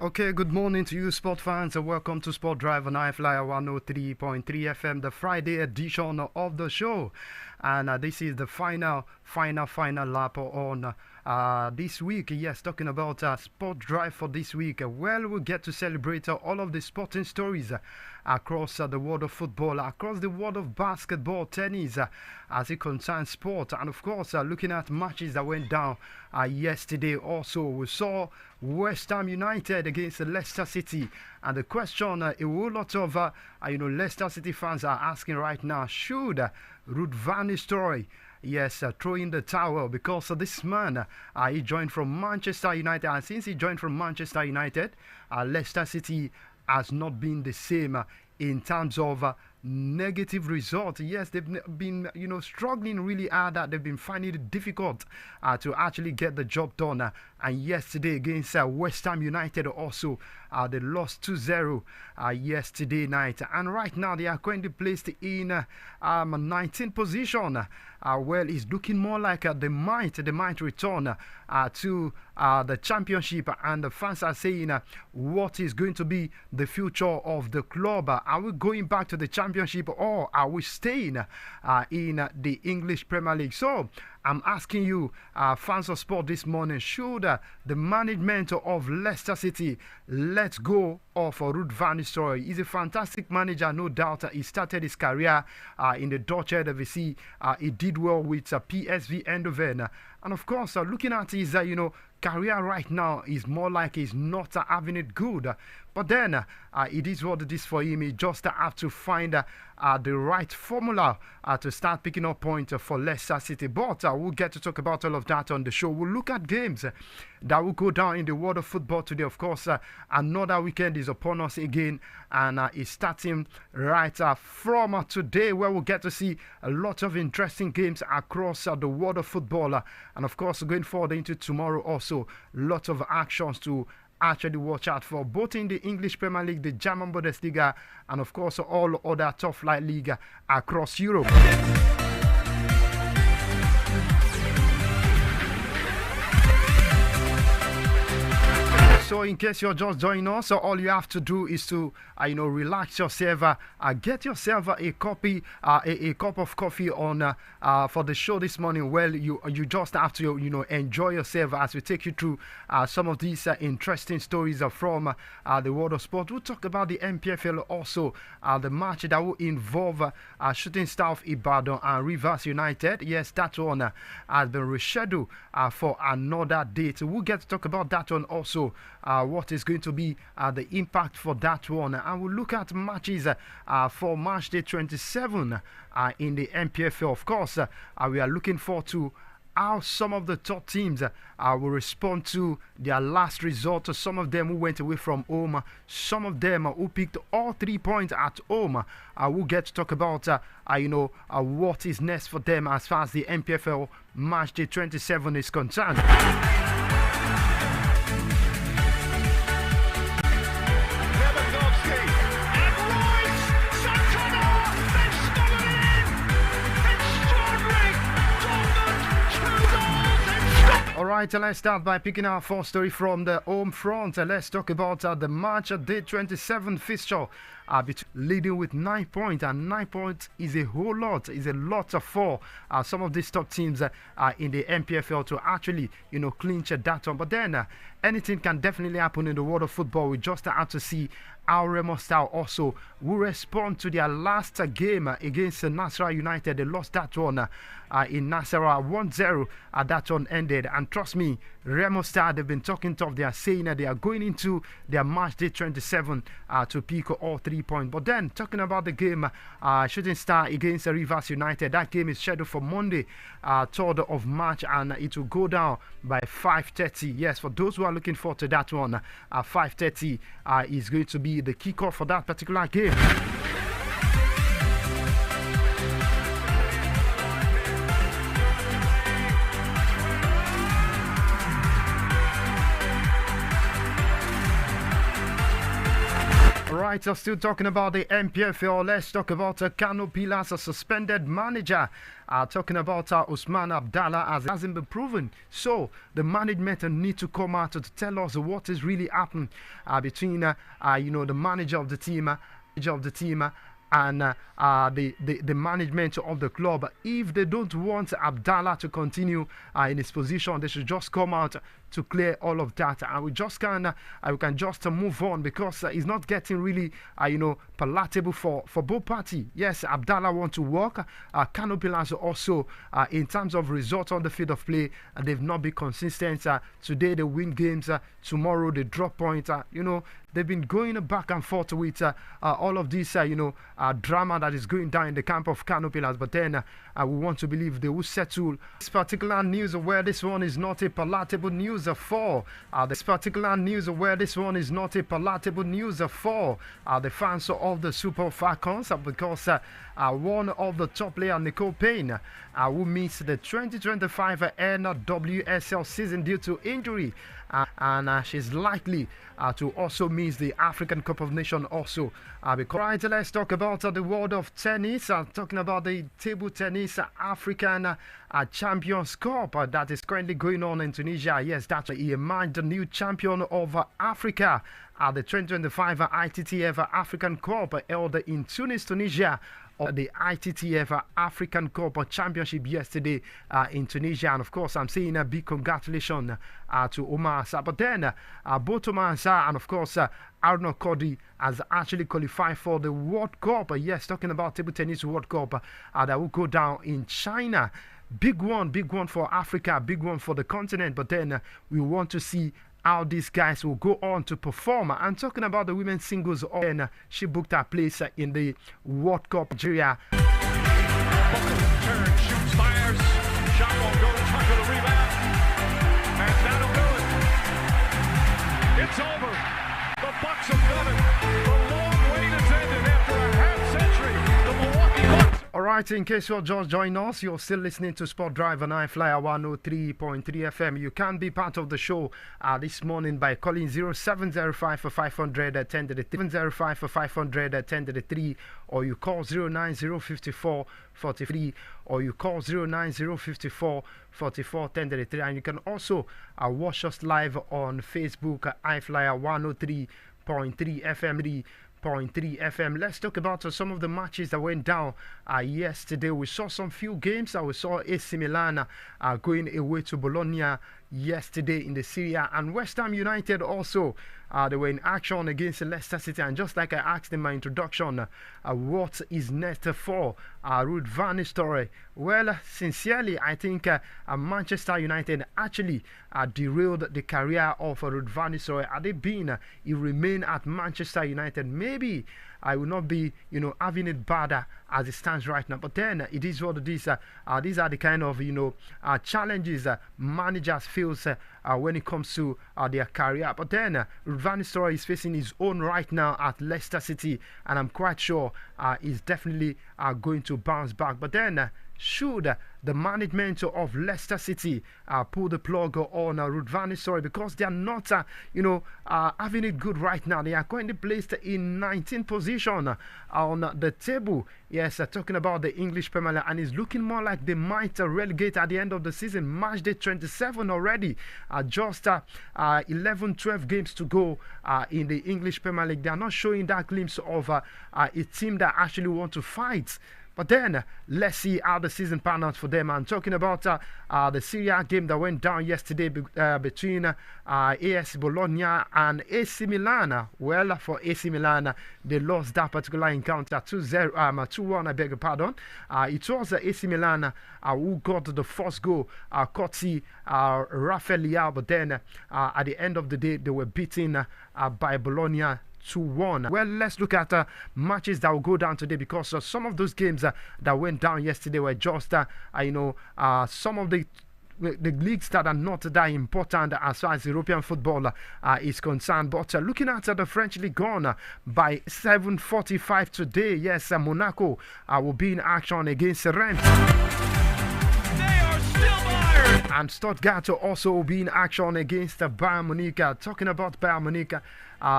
Okay, good morning to you, sport fans, and welcome to Sport Drive on I-FLIER 103.3 FM, the Friday edition of the show. And this is the final lap on this week. Yes, talking about Sport Drive for this week. Well, we'll get to celebrate all of the sporting stories across the world of football, across the world of basketball, tennis, as it concerns sport. And of course, looking at matches that went down yesterday also. We saw West Ham United against Leicester City. And the question a whole lot of Leicester City fans are asking right now, should Ruud van Nistelrooy throw in the towel? Because this man, he joined from Manchester United, and since he joined from Manchester United, Leicester City has not been the same in terms of negative result. Yes, they've been struggling really hard. They've been finding it difficult to actually get the job done. And yesterday against West Ham United also, they lost 2-0 yesterday night. And right now they are currently placed in 19th position. Well, it's looking more like they might return to the championship. And the fans are saying, what is going to be the future of the club? Are we going back to the championship, or are we staying in the English Premier League? So I'm asking you, fans of sport, this morning, should the management of Leicester City let go of Ruud van Nistelrooy? He's a fantastic manager, no doubt. He started his career in the Dutch Eredivisie. He did well with PSV Eindhoven. And of course, looking at his career right now, is more like he's not having it good. But then it is what it is for him. He just have to find the right formula to start picking up points for Leicester City. But we'll get to talk about all of that on the show. We'll look at games that will go down in the world of football today. Of course, another weekend is upon us again, and it's starting right from today, where we'll get to see a lot of interesting games across the world of football. And of course, going forward into tomorrow also, lots of actions to actually watch out for, both in the English Premier League, the German Bundesliga, and of course all other top flight league across Europe. So in case you're just joining us, all you have to do is to relax yourself, get yourself a cup of coffee on for the show this morning. Well, you just have to enjoy yourself as we take you through some of these interesting stories from the world of sport. We'll talk about the MPFL also, the match that will involve Shooting Star of IBADAN and Rivers United. Yes, that one has been rescheduled for another date. We'll get to talk about that one also. What is going to be the impact for that one, and we'll look at matches for March day 27 in the MPFL. Of course, we are looking forward to how some of the top teams will respond to their last result. Some of them who went away from home, some of them who picked all 3 points at home. We'll get to talk about what is next for them as far as the MPFL March day 27 is concerned. Alright, let's start by picking our first story from the home front. Let's talk about the March day 27 fixture leading with 9 points, and 9 points is a whole lot. Is a lot for some of these top teams in the MPFL to actually clinch that one. But then anything can definitely happen in the world of football. We just have to see how Remo Star also will respond to their last game against Nasarawa United. They lost that one in Nasarawa 1-0. That one ended, and trust me, Remo Star, they've been talking tough. They are saying that they are going into their match day 27 to pick all 3 points. But then talking about the game, Shooting Star against Rivers United, that game is scheduled for Monday 3rd of March, and it will go down by 5:30. Yes, for those who are looking forward to that one, 5:30 is going to be the kickoff for that particular game. Right, so still talking about the MPFL. Let's talk about Kano Pillars, a suspended manager. Talking about Usman Abdallah, as it hasn't been proven. So the management need to come out to tell us what is really happening between the manager of the team, and the management of the club. If they don't want Abdallah to continue in his position, they should just come out to clear all of that, and we can just move on, because it's not getting really palatable for both parties. Yes, Abdallah want to work. Kano Pillars also, in terms of results on the field of play, they've not been consistent. Today they win games, tomorrow they drop points. They've been going back and forth with all of this drama that is going down in the camp of Kano Pillars, but then we want to believe they will settle. This particular news where this one is not a palatable news for the fans of the Super Falcons, because one of the top players, Nicole Payne, who missed the 2025 NWSL season due to injury, and she's likely to also miss the African Cup of Nations also. Right, let's talk about the world of tennis. Talking about the table tennis African Champions Cup that is currently going on in Tunisia. Yes, that's he emerged the new champion of Africa at the 2025 ITTF African Cup held in Tunis, Tunisia. The ITTF African Cup Championship yesterday in Tunisia, and of course I'm saying a big congratulations to Omar Sarr. But then both Omar Sarr and of course Arnold Cody has actually qualified for the World Cup. Yes, talking about table tennis World Cup that will go down in China. Big one for Africa, big one for the continent. But then we want to see how these guys will go on to perform. I'm talking about the women's singles. She booked her place in the World Cup Nigeria. Turn, shoots, fires, shot won't go, Tucker the rebound, and that'll do it. It's over. The Bucks have done it. The long wait has ended after a half century. The Milwaukee Bucks. Alright, in case you're just joining us, you're still listening to Sport Drive on I-FLIER 103.3 FM. You can be part of the show this morning by calling 0705 for 500 705 for 500 or you call 09054 43, or you call 09054 44 1033. And you can also watch us live on Facebook, I-FLIER 103.3 FM. 0.3 FM. Let's talk about some of the matches that went down yesterday. We saw some few games. We saw AC Milan going away to Bologna yesterday in the Serie A, and West Ham United also they were in action against Leicester City. And just like I asked in my introduction, what is next for Ruud van Nistelrooy? Well, sincerely, I think Manchester United actually derailed the career of Ruud van Nistelrooy. Had it been he remained at Manchester United, maybe I will not be, having it bad as it stands right now. But then it is what it is. These are the kind of, challenges managers face when it comes to their career. But then Ruud van Nistelrooy is facing his own right now at Leicester City, and I'm quite sure he's definitely going to bounce back. But then should the management of Leicester City pull the plug on Ruud van Nistelrooy, because they are not, having it good right now. They are currently placed in 19th position on the table. Yes, talking about the English Premier League, and it's looking more like they might relegate at the end of the season. Match day 27 already. Just 11, 12 games to go in the English Premier League. They are not showing that glimpse of a team that actually want to fight. But then, let's see how the season panned out for them. I'm talking about the Serie A game that went down yesterday between AS Bologna and AC Milan. Well, for AC Milan, they lost that particular encounter 2-1, I beg your pardon. It was AC Milan who got the first goal, courtesy Rafael Leao. But then, at the end of the day, they were beaten by Bologna 2-1. Well, let's look at matches that will go down today, because some of those games that went down yesterday were just, some of the leagues that are not that important as far as European football is concerned. But looking at the French Ligue 1 by 7:45 today, yes, Monaco will be in action against Rennes. And Stuttgart also will be in action against Bayern Munich. Talking about Bayern Munich,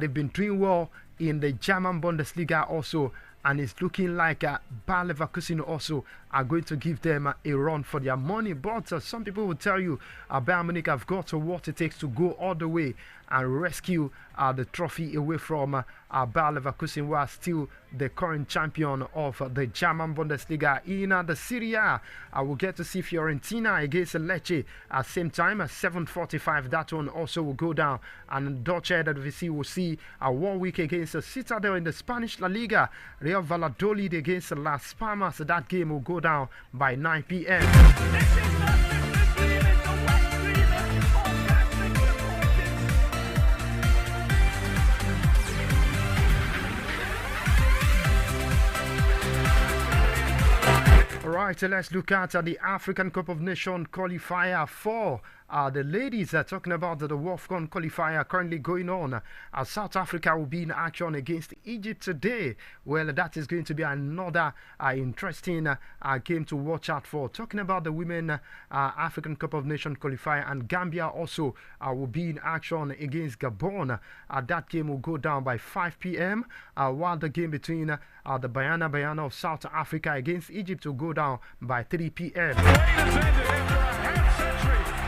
they've been doing well in the German Bundesliga also. And it's looking like Bayer Leverkusen also are going to give them a run for their money. But some people will tell you Bayern Munich have got what it takes to go all the way and rescue the trophy away from Bayer Leverkusen, who are still the current champion of the German Bundesliga. In the Serie A, we'll get to see Fiorentina against Lecce at same time at 7:45. That one also will go down. And Dutch Eredivisie will see 1 week against Citadel in the Spanish La Liga. Real Valladolid against Las Palmas. That game will go down by 9 p.m. Right, let's look at the African Cup of Nations qualifier for the ladies. Talking about the WAFCON qualifier currently going on. South Africa will be in action against Egypt today. Well, that is going to be another interesting game to watch out for. Talking about the Women African Cup of Nations qualifier, and Gambia also will be in action against Gabon. That game will go down by 5 p.m. While the game between the Bayana of South Africa against Egypt will go down by 3 p.m.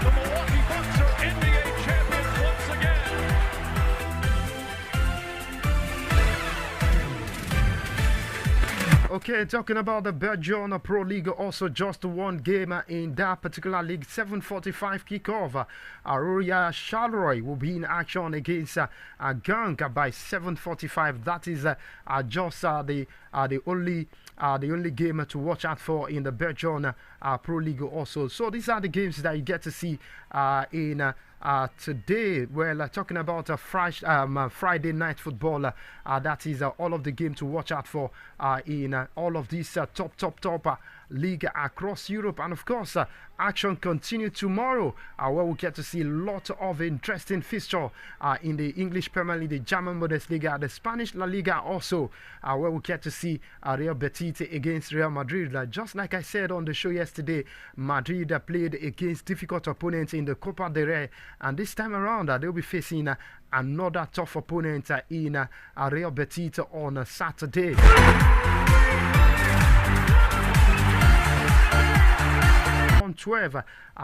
The Milwaukee Bucks are NBA champions once again. Okay, talking about the Belgian Pro League, also just one game in that particular league. 7:45 kickoff. Royal Charleroi will be in action against Genk by 7:45. That is just the only game to watch out for in the Belgian Pro League also. So these are the games that you get to see in today. Well, talking about Friday night football, that is all of the game to watch out for in all of these top league across Europe. And of course, action continue tomorrow, where we get to see a lot of interesting fixture in the English Premier League, the German Bundesliga, the Spanish La Liga also, where we get to see Real Betis against Real Madrid. Just like I said on the show yesterday, Madrid played against difficult opponents in the Copa del Rey, and this time around they'll be facing another tough opponent in Real Betis on Saturday. On 12,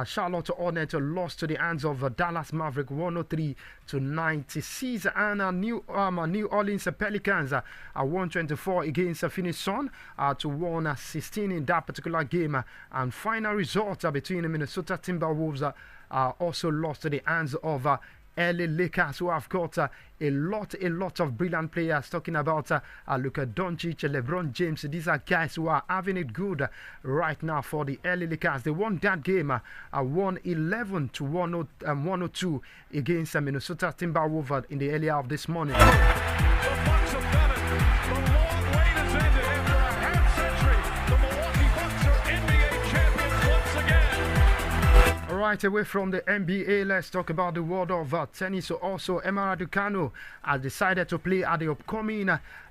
Charlotte Hornets lost to the hands of Dallas Maverick 103-96, and New Orleans Pelicans 124 against Phoenix Sun to 116 in that particular game. And final result between the Minnesota Timberwolves also lost to the hands of LA Lakers, who have got a lot of brilliant players. Talking about Luka Doncic, LeBron James. These are guys who are having it good right now for the LA Lakers. They won that game 111-102 against Minnesota Timberwolves in the early hour of this morning. The Bucks have done it. The long wait has ended after a half century. The Milwaukee Bucks are NBA champions once again. Right away from the NBA, let's talk about the world of tennis. Also, Emma Raducanu has decided to play at the upcoming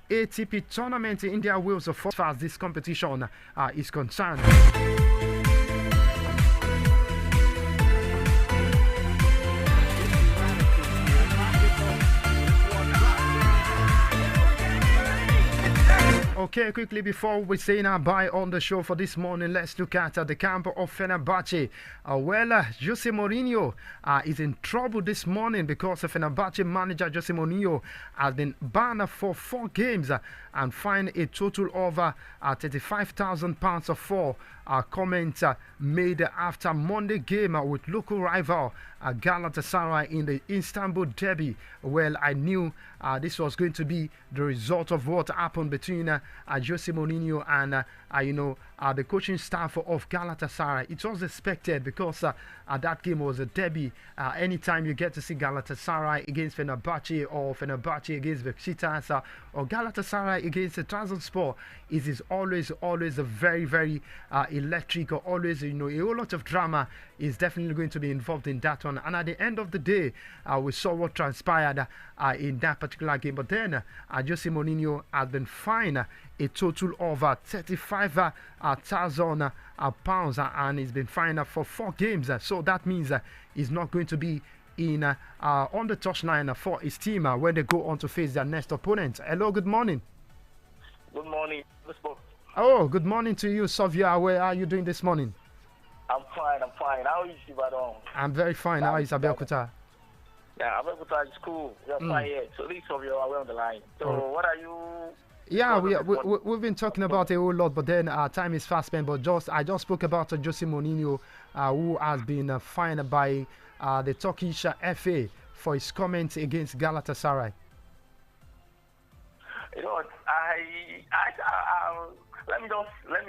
ATP tournament in India Wales as far as this competition is concerned. Okay, quickly before we say now bye on the show for this morning, let's look at the camp of Fenerbahce. Jose Mourinho is in trouble this morning because Fenerbahce manager Jose Mourinho has been banned for 4 games and fined a total of £35,000 for comments made after Monday game with local rival Galatasaray in the Istanbul derby. Well, I knew this was going to be the result of what happened between Jose Mourinho and the coaching staff of Galatasaray. It was expected because that game was a derby. Anytime you get to see Galatasaray against Fenerbahce, or Fenerbahce against Besiktas, or Galatasaray against Trabzonspor, it is always a very electric, or always a whole lot of drama is definitely going to be involved in that one. And at the end of the day, we saw what transpired in that particular game. But then Jose Mourinho has been fined a total of £35,000 and he's been fined for 4 games. So that means he's not going to be in on the touchline for his team when they go on to face their next opponent. Hello, good morning. Good morning, Mr. Oh, good morning to you, Sofia. Where are you doing this morning? I'm fine. How is IBADAN? I'm very fine. How is Abiyokuta? Yeah, Abiyokuta is cool. We're fine here. So these of you are away on the line. So what are you? Yeah, we've been talking about a whole lot, but then time is fast spent. But I just spoke about Jose Mourinho, who has been fined by the Turkish FA for his comments against Galatasaray. You know, let me